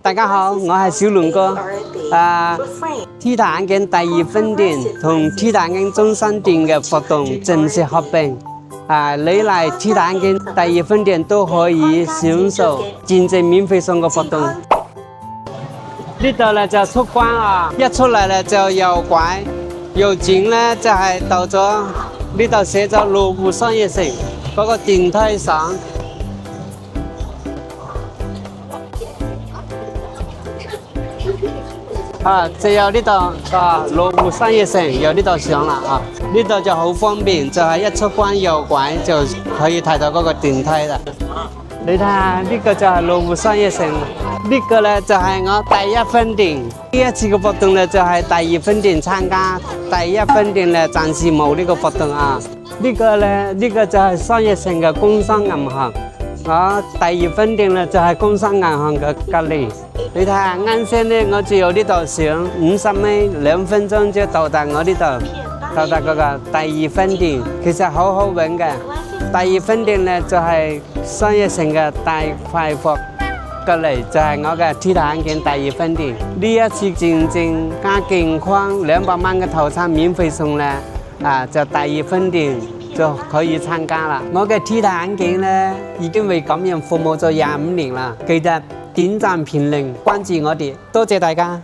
大家好，我係小龍哥。T 台眼鏡第二分店同 T 台眼鏡中山店嘅活動正式合併。你嚟 T 台眼鏡第二分店都可以享受見證免費送嘅活動。呢度咧就出關啊，一出嚟咧就右拐，右轉咧就係到咗呢度寫咗羅湖商業城嗰個電梯上。就有呢度羅湖商業城有呢度上啦啊！呢度就好方便，就係一出關右拐就可以睇到嗰個電梯啦。你睇下呢個就係羅湖商業城，呢個咧就係我第一分店。呢一次嘅活動咧就係第二分店參加，第一分店咧暫時冇呢個活動啊。呢個就係商業城嘅工商銀行。我第二分店咧就係工商銀行嘅隔離。你睇下啱先咧，我只有呢度上50米，2分鐘就到達我呢度，到達嗰個第二分店。其實好好揾嘅。第二分店咧就係商業城嘅大快活，隔離就係我嘅 T 台眼鏡第二分店。呢一次正正加健康200蚊嘅套餐免費送咧，就第二分店就可以參加啦。我嘅 T 台眼鏡咧已經為感人服務咗25年啦，記得點讚評論關注我哋，多謝大家。